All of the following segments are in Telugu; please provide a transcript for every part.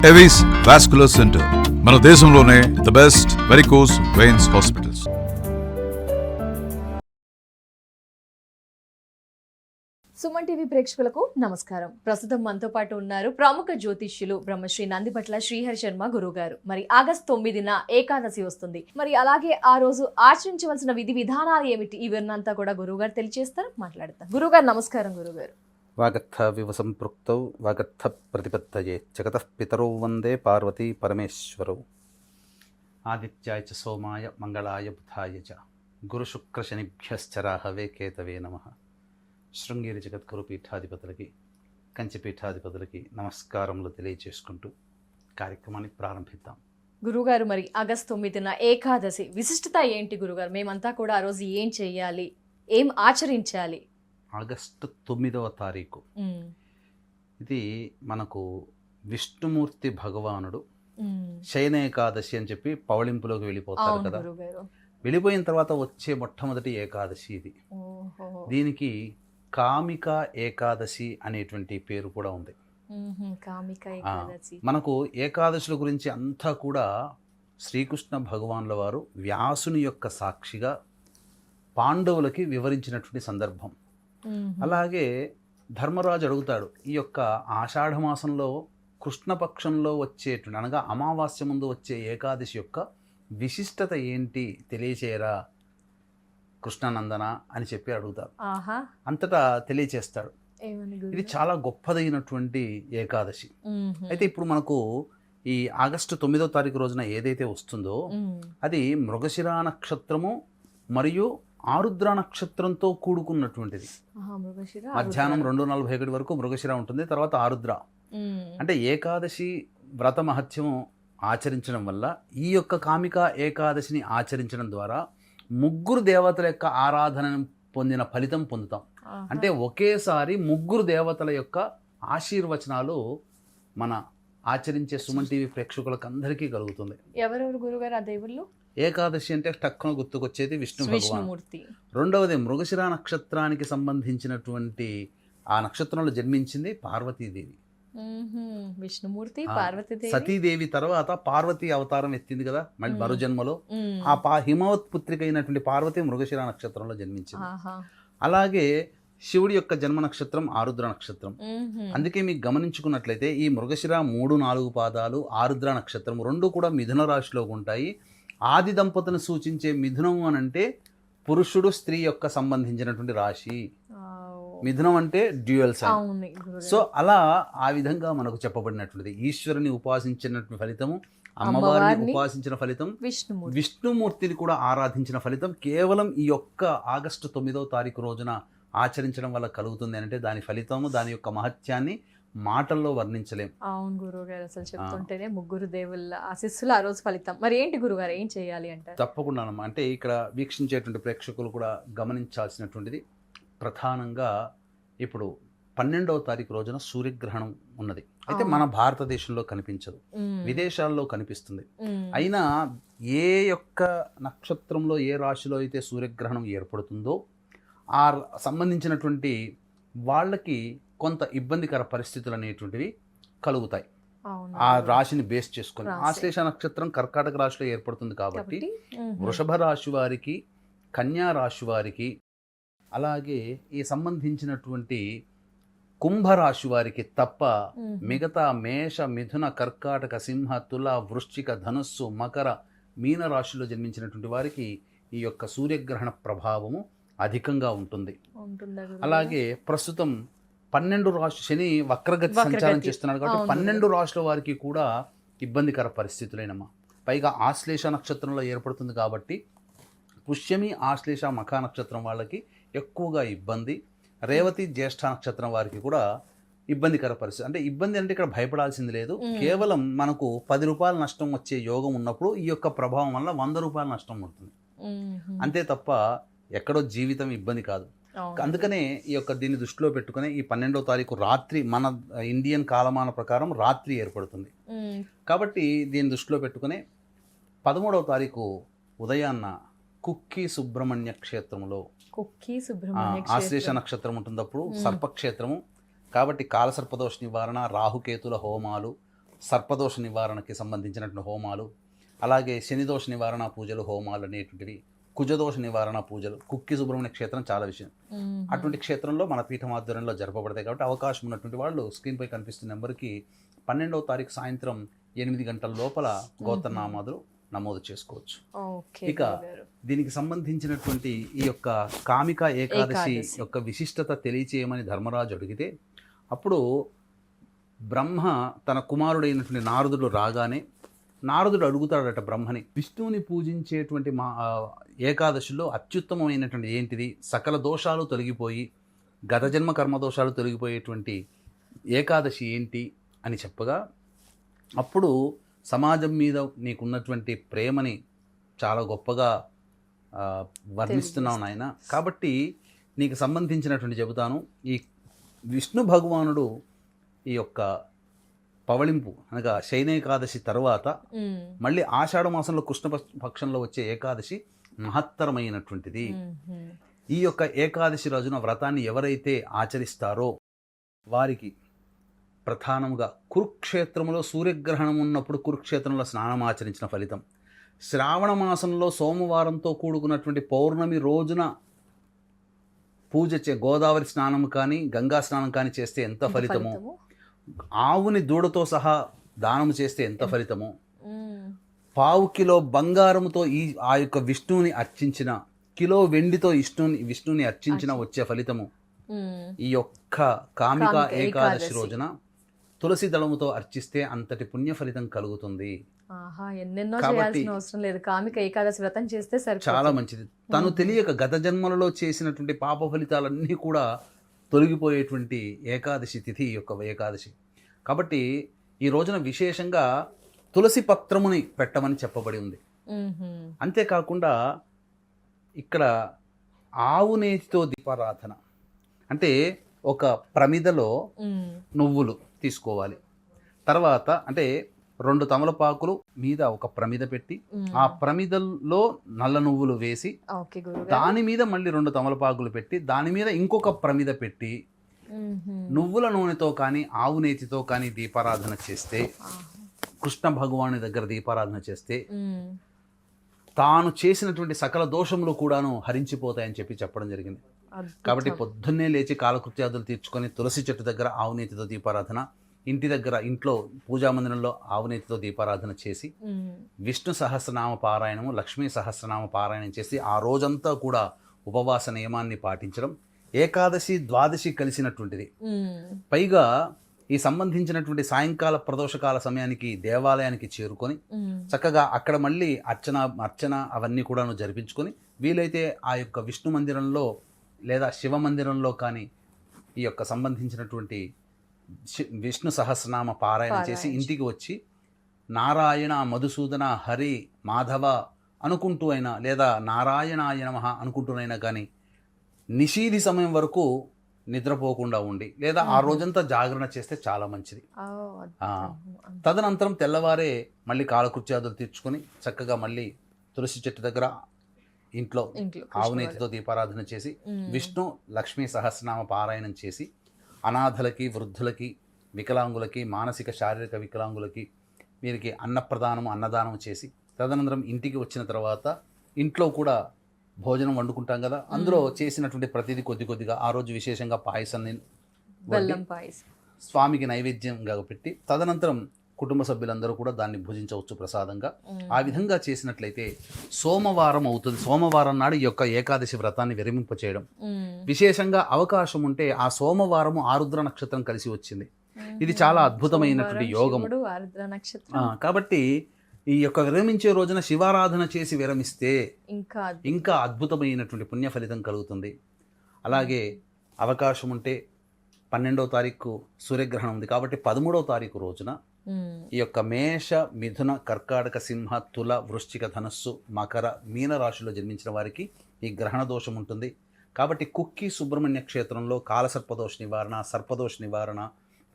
ఎవిస్ వాస్కులర్ సెంటర్ మన దేశంలోనే the best varicose veins hospitals. Suman TV ప్రేక్షకులకు నమస్కారం. ప్రస్తుతం మనతో పాటు ఉన్నారు ప్రముఖ జ్యోతిష్యులు బ్రహ్మశ్రీ నందిపట్ల శ్రీహరి శర్మ గురువు గారు. మరి ఆగస్టు 9న ఏకాదశి వస్తుంది. మరి అలాగే ఆ రోజు ఆచరించవలసిన విధి విధానాలు ఏమిటి, ఇవన్నంతా కూడా గురువు గారు తెలియజేస్తారు, మాట్లాడతారు. గురువు గారు నమస్కారం. గురువు గారు, వాగర్థ వివ సంపృక్తౌ వాగర్థ ప్రతిపత్తయే జగతః పితరౌ వందే పార్వతీ పరమేశ్వరౌ. ఆదిత్యాయ చ సోమాయ మంగళాయ బుధాయ చ గురుశుక్రశనిభ్యశ్చరాహవే కేతవే నమః. శృంగేరి జగద్గురు పీఠాధిపతులకి, కంచిపీఠాధిపతులకి నమస్కారములు తెలియజేసుకుంటూ కార్యక్రమాన్ని ప్రారంభిద్దాం. గురుగారు, మరి ఆగస్టు 9న ఏకాదశి విశిష్టత ఏంటి గురుగారు? మేమంతా కూడా ఆ రోజు ఏం చెయ్యాలి, ఏం ఆచరించాలి? ఆగస్టు 9వ తారీఖు ఇది మనకు విష్ణుమూర్తి భగవానుడు శయన ఏకాదశి అని చెప్పి పవళింపులోకి వెళ్ళిపోతారు కదా. వెళ్ళిపోయిన తర్వాత వచ్చే మొట్టమొదటి ఏకాదశి ఇది. దీనికి కామిక ఏకాదశి అనేటువంటి పేరు కూడా ఉంది. మనకు ఏకాదశుల గురించి అంతా కూడా శ్రీకృష్ణ భగవానుల వారు వ్యాసుని యొక్క సాక్షిగా పాండవులకి వివరించినటువంటి సందర్భం. అలాగే ధర్మరాజు అడుగుతాడు, ఈ యొక్క ఆషాఢమాసంలో కృష్ణపక్షంలో వచ్చేటువంటి అనగా అమావాస్య ముందు వచ్చే ఏకాదశి యొక్క విశిష్టత ఏంటి తెలియచేయరా కృష్ణానందన అని చెప్పి అడుగుతారు. అంతటా తెలియచేస్తాడు. ఇది చాలా గొప్పదైనటువంటి ఏకాదశి. అయితే ఇప్పుడు మనకు ఈ ఆగస్టు 9వ తారీఖు రోజున ఏదైతే వస్తుందో అది మృగశిర నక్షత్రము మరియు ఆరుద్ర నక్షత్రంతో కూడుకున్నటువంటిది. మధ్యాహ్నం 2:41 వరకు మృగశిర ఉంటుంది, తర్వాత ఆరుద్ర. అంటే ఏకాదశి వ్రత మహత్యము ఆచరించడం వల్ల ఈ యొక్క కామిక ఏకాదశిని ఆచరించడం ద్వారా ముగ్గురు దేవతల యొక్క ఆరాధనను పొందిన ఫలితం పొందుతాం. అంటే ఒకేసారి ముగ్గురు దేవతల యొక్క ఆశీర్వచనాలు మన ఆచరించే సుమన్ టీవీ ప్రేక్షకులకు అందరికీ కలుగుతుంది. ఎవరెవరు గురుగారు ఆ దేవుళ్ళు? ఏకాదశి అంటే టక్కున గుర్తుకొచ్చేది విష్ణు భగవాన్. రెండవది మృగశిర నక్షత్రానికి సంబంధించినటువంటి ఆ నక్షత్రంలో జన్మించింది పార్వతీదేవి. విష్ణుమూర్తి, పార్వతీదేవి. సతీదేవి తర్వాత పార్వతీ అవతారం ఎత్తింది కదా మళ్ళీ మరో జన్మలో. ఆ హిమవత్ పుత్రిక అయినటువంటి పార్వతి మృగశిర నక్షత్రంలో జన్మించింది. అలాగే శివుడి యొక్క జన్మ నక్షత్రం ఆరుద్ర నక్షత్రం. అందుకే మీకు గమనించుకున్నట్లయితే ఈ మృగశిర 3-4 పాదాలు, ఆరుద్ర నక్షత్రం రెండు కూడా మిథున రాశిలో ఉంటాయి. ఆది దంపతులను సూచించే మిథునం అని అంటే పురుషుడు స్త్రీ యొక్క సంబంధించినటువంటి రాశి. మిథునం అంటే డ్యూయల్ సైన్. సో అలా ఆ విధంగా మనకు చెప్పబడినటువంటిది. ఈశ్వరుని ఉపాసించినటువంటి ఫలితము, అమ్మవారిని ఉపాసించిన ఫలితం, విష్ణుమూర్తిని కూడా ఆరాధించిన ఫలితం కేవలం ఈ యొక్క ఆగస్టు 9వ తారీఖు రోజున ఆచరించడం వల్ల కలుగుతుంది అంటే దాని ఫలితము, దాని యొక్క మహత్యాన్ని మాటల్లో వర్ణించలేం. అవును గురువుగారు, అసలు చెప్తుంటేనే ముగ్గురు దేవుళ్ళ ఆశీస్సులు ఆ రోజు ఫలితం. మరి ఏంటి గురుగారు, ఏం చేయాలి అంటే? తప్పకుండా అంటే ఇక్కడ వీక్షించేటువంటి ప్రేక్షకులు కూడా గమనించాల్సినటువంటిది ప్రధానంగా ఇప్పుడు 12వ తారీఖు రోజున సూర్యగ్రహణం ఉన్నది. అయితే మన భారతదేశంలో కనిపించదు, విదేశాల్లో కనిపిస్తుంది. అయినా ఏ యొక్క నక్షత్రంలో ఏ రాశిలో అయితే సూర్యగ్రహణం ఏర్పడుతుందో ఆ సంబంధించినటువంటి వాళ్ళకి కొంత ఇబ్బందికర పరిస్థితులు అనేటువంటివి కలుగుతాయి. ఆ రాశిని బేస్ చేసుకొని ఆశ్లేష నక్షత్రం కర్కాటక రాశిలో ఏర్పడుతుంది కాబట్టి వృషభ రాశి వారికి, కన్యా రాశి వారికి, అలాగే ఈ సంబంధించినటువంటి కుంభరాశి వారికి తప్ప మిగతా మేష, మిథున, కర్కాటక, సింహ, తుల, వృశ్చిక, ధనుస్సు, మకర, మీన రాశిలో జన్మించినటువంటి వారికి ఈ యొక్క సూర్యగ్రహణ ప్రభావము అధికంగా ఉంటుంది. అలాగే ప్రస్తుతం 12 రాశి శని వక్రగతి సంచారం చేస్తున్నాడు కాబట్టి 12 రాశుల వారికి కూడా ఇబ్బందికర పరిస్థితులేనమ్మా. పైగా ఆశ్లేష నక్షత్రంలో ఏర్పడుతుంది కాబట్టి పుష్యమి, ఆశ్లేష, మఖ నక్షత్రం వాళ్ళకి ఎక్కువగా ఇబ్బంది. రేవతి, జ్యేష్ఠ నక్షత్రం వారికి కూడా ఇబ్బందికర పరిస్థితి. అంటే ఇబ్బంది అంటే ఇక్కడ భయపడాల్సింది లేదు. కేవలం మనకు 10 రూపాయల నష్టం వచ్చే యోగం ఉన్నప్పుడు ఈ యొక్క ప్రభావం వల్ల 100 రూపాయల నష్టం ఉంటుంది. అంతే తప్ప ఎక్కడో జీవితం ఇబ్బంది కాదు. అందుకనే ఈ యొక్క దీన్ని దృష్టిలో పెట్టుకుని ఈ 12వ తారీఖు రాత్రి మన ఇండియన్ కాలమాన ప్రకారం రాత్రి ఏర్పడుతుంది కాబట్టి దీన్ని దృష్టిలో పెట్టుకుని 13వ తారీఖు ఉదయాన్న కుక్కి సుబ్రహ్మణ్య క్షేత్రంలో ఆశ్లేష నక్షత్రం ఉంటున్నప్పుడు సర్పక్షేత్రము కాబట్టి కాలసర్పదోష నివారణ, రాహుకేతుల హోమాలు, సర్పదోష నివారణకి సంబంధించినటువంటి హోమాలు, అలాగే శనిదోష నివారణ పూజలు, హోమాలు అనేటువంటివి, కుజదోష నివారణ పూజలు, కుక్కి సుబ్రహ్మణ్య క్షేత్రం చాలా విషయం. అటువంటి క్షేత్రంలో మన పీఠం ఆధ్వర్యంలో జరపబడతాయి. కాబట్టి అవకాశం ఉన్నటువంటి వాళ్ళు స్క్రీన్పై కనిపిస్తున్న నెంబర్కి 12వ తారీఖు సాయంత్రం 8 గంటల లోపల గోత్రనామాదులు నమోదు చేసుకోవచ్చు. ఇక దీనికి సంబంధించినటువంటి ఈ యొక్క కామిక ఏకాదశి యొక్క విశిష్టత తెలియచేయమని ధర్మరాజు అడిగితే, అప్పుడు బ్రహ్మ తన కుమారుడైనటువంటి నారదుడు రాగానే నారదుడు అడుగుతాడట బ్రహ్మని, విష్ణువుని పూజించేటువంటి ఏకాదశిలో అత్యుత్తమమైనటువంటి ఏంటిది, సకల దోషాలు తొలగిపోయి గత జన్మ కర్మదోషాలు తొలగిపోయేటువంటి ఏకాదశి ఏంటి అని చెప్పగా, అప్పుడు సమాజం మీద నీకున్నటువంటి ప్రేమని చాలా గొప్పగా వర్ణిస్తున్నావు నాయన. కాబట్టి నీకు సంబంధించినటువంటి చెబుతాను. ఈ విష్ణు భగవానుడు ఈ యొక్క పవళింపు అనగా శయనేకాదశి తర్వాత మళ్ళీ ఆషాఢ మాసంలో కృష్ణ పక్షంలో వచ్చే ఏకాదశి మహత్తరమైనటువంటిది. ఈ యొక్క ఏకాదశి రోజున వ్రతాన్ని ఎవరైతే ఆచరిస్తారో వారికి ప్రధానంగా కురుక్షేత్రంలో సూర్యగ్రహణం ఉన్నప్పుడు కురుక్షేత్రంలో స్నానం ఆచరించిన ఫలితం, శ్రావణ మాసంలో సోమవారంతో కూడుకున్నటువంటి పౌర్ణమి రోజున పూజ గోదావరి స్నానం కానీ గంగా స్నానం కానీ చేస్తే ఎంత ఫలితమో, ఆవుని దూడతో సహా దానం చేస్తే ఎంత ఫలితమో, పావు కిలో బంగారంతో ఆ యొక్క విష్ణువుని అర్చించిన, కిలో వెండితో విష్ణువుని అర్చించిన వచ్చే ఫలితము ఈ యొక్క కామిక ఏకాదశి రోజున తులసి దళముతో అర్చిస్తే అంతటి పుణ్య ఫలితం కలుగుతుంది. కాబట్టి కామిక ఏకాదశి వ్రతం చేస్తే చాలా మంచిది. తను తెలియక గత జన్మలలో చేసినటువంటి పాప ఫలితాలన్నీ కూడా తొలగిపోయేటువంటి ఏకాదశి తిథి ఈ యొక్క ఏకాదశి. కాబట్టి ఈ రోజున విశేషంగా తులసి పత్రముని పెట్టమని చెప్పబడి ఉంది. అంతేకాకుండా ఇక్కడ ఆవు నేతితో దీపారాధన అంటే ఒక ప్రమిదలో నువ్వులు తీసుకోవాలి. తర్వాత అంటే 2 తమలపాకులు మీద ఒక ప్రమిద పెట్టి ఆ ప్రమిదలో నల్ల నువ్వులు వేసి దాని మీద మళ్ళీ 2 తమలపాకులు పెట్టి దాని మీద ఇంకొక ప్రమిద పెట్టి నువ్వుల నూనెతో కానీ ఆవు నేతితో కానీ దీపారాధన చేస్తే, కృష్ణ భగవాని దగ్గర దీపారాధన చేస్తే తాను చేసినటువంటి సకల దోషములు కూడాను హరించిపోతాయని చెప్పడం జరిగింది. కాబట్టి పొద్దున్నే లేచి కాలకృత్యాదులు తీర్చుకొని తులసి చెట్టు దగ్గర ఆవు నేతితో దీపారాధన, ఇంటి దగ్గర ఇంట్లో పూజామందిరంలో ఆవు నేతితో దీపారాధన చేసి విష్ణు సహస్రనామ పారాయణము, లక్ష్మీ సహస్రనామ పారాయణం చేసి ఆ రోజంతా కూడా ఉపవాస నియమాన్ని పాటించడం ఏకాదశి ద్వాదశి కలిసినటువంటిది. పైగా ఈ సంబంధించినటువంటి సాయంకాల ప్రదోషకాల సమయానికి దేవాలయానికి చేరుకొని చక్కగా అక్కడ మళ్ళీ అర్చన అవన్నీ కూడాను జరిపించుకొని వీలైతే ఆ యొక్క విష్ణు మందిరంలో లేదా శివ మందిరంలో కానీ ఈ యొక్క సంబంధించినటువంటి విష్ణు సహస్రనామ పారాయణ చేసి ఇంటికి వచ్చి నారాయణ, మధుసూదన, హరి, మాధవ అనుకుంటూ అయినా లేదా నారాయణాయ నమః అనుకుంటూనైనా కానీ నిషీధి సమయం వరకు నిద్రపోకుండా ఉండి లేదా ఆ రోజంతా జాగరణ చేస్తే చాలా మంచిది. తదనంతరం తెల్లవారే మళ్ళీ కాలకృత్యాదులు తీర్చుకొని చక్కగా మళ్ళీ తులసి చెట్టు దగ్గర ఇంట్లో ఆవునేతితో దీపారాధన చేసి విష్ణు లక్ష్మీ సహస్రనామ పారాయణం చేసి అనాథలకి, వృద్ధులకి, వికలాంగులకి, మానసిక శారీరక వికలాంగులకి వీరికి అన్నదానం చేసి తదనంతరం ఇంటికి వచ్చిన తర్వాత ఇంట్లో కూడా భోజనం వండుకుంటాం కదా, అందులో చేసినటువంటి ప్రతిదీ కొద్దిగా ఆ రోజు విశేషంగా పాయసాన్ని స్వామికి నైవేద్యంగా పెట్టి తదనంతరం కుటుంబ సభ్యులందరూ కూడా దాన్ని భుజించవచ్చు ప్రసాదంగా. ఆ విధంగా చేసినట్లయితే సోమవారం అవుతుంది. సోమవారం నాడు ఈ యొక్క ఏకాదశి వ్రతాన్ని విరమింపచేయడం. విశేషంగా అవకాశం ఉంటే ఆ సోమవారము ఆరుద్ర నక్షత్రం కలిసి వచ్చింది. ఇది చాలా అద్భుతమైనటువంటి యోగం. కాబట్టి ఈ యొక్క విరమించే రోజున శివారాధన చేసి విరమిస్తే ఇంకా అద్భుతమైనటువంటి పుణ్య ఫలితం కలుగుతుంది. అలాగే అవకాశం ఉంటే 12వ తారీఖు సూర్యగ్రహణం ఉంది కాబట్టి 13వ తారీఖు రోజున ఈ యొక్క మేష, మిథున, కర్కాటక, సింహ, తుల, వృశ్చిక, ధనస్సు, మకర, మీన రాశిలో జన్మించిన వారికి ఈ గ్రహణ దోషం ఉంటుంది. కాబట్టి కుక్కి సుబ్రహ్మణ్య క్షేత్రంలో కాలసర్పదోష నివారణ, సర్పదోష నివారణ,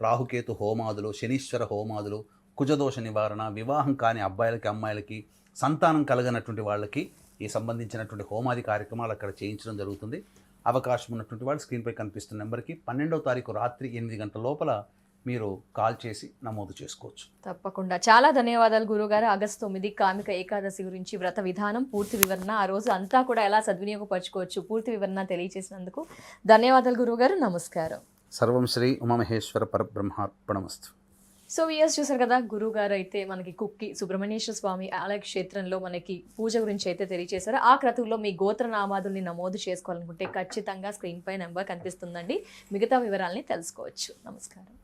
రాహుకేతు హోమాదులు, శనీశ్వర హోమాదులు, కుజదోష నివారణ, వివాహం కాని అబ్బాయిలకి, అమ్మాయిలకి, సంతానం కలగనటువంటి వాళ్ళకి ఈ సంబంధించినటువంటి హోమాది కార్యక్రమాలు అక్కడ చేయించడం జరుగుతుంది. అవకాశం ఉన్నటువంటి వాళ్ళు స్క్రీన్పై కనిపిస్తున్న నెంబర్కి 12వ తారీఖు రాత్రి 8 గంటల లోపల మీరు కాల్ చేసి నమోదు చేసుకోవచ్చు. తప్పకుండా. చాలా ధన్యవాదాలు గురుగారు. ఆగస్టు 9 కామిక ఏకాదశి గురించి వ్రత విధానం, పూర్తి వివరణ, ఆ రోజు అంతా కూడా ఎలా సద్వినియోగపరచుకోవచ్చు పూర్తి వివరణ తెలియజేసినందుకు ధన్యవాదాలు గురుగారు. నమస్కారం. సర్వం శ్రీ ఉమామహేశ్వర పరబ్రహ్మార్పణమస్తు. సో వియర్స్ చూసారు కదా, గురుగారు అయితే మనకి కుక్కి సుబ్రహ్మణ్యేశ్వర స్వామి ఆలయ క్షేత్రంలో మనకి పూజ గురించి అయితే తెలియజేశారు. ఆ క్రతువులో మీ గోత్రనామాదుల్ని నమోదు చేసుకోవాలనుకుంటే ఖచ్చితంగా స్క్రీన్ పై నెంబర్ కనిపిస్తుందండి. మిగతా వివరాలని తెలుసుకోవచ్చు. నమస్కారం.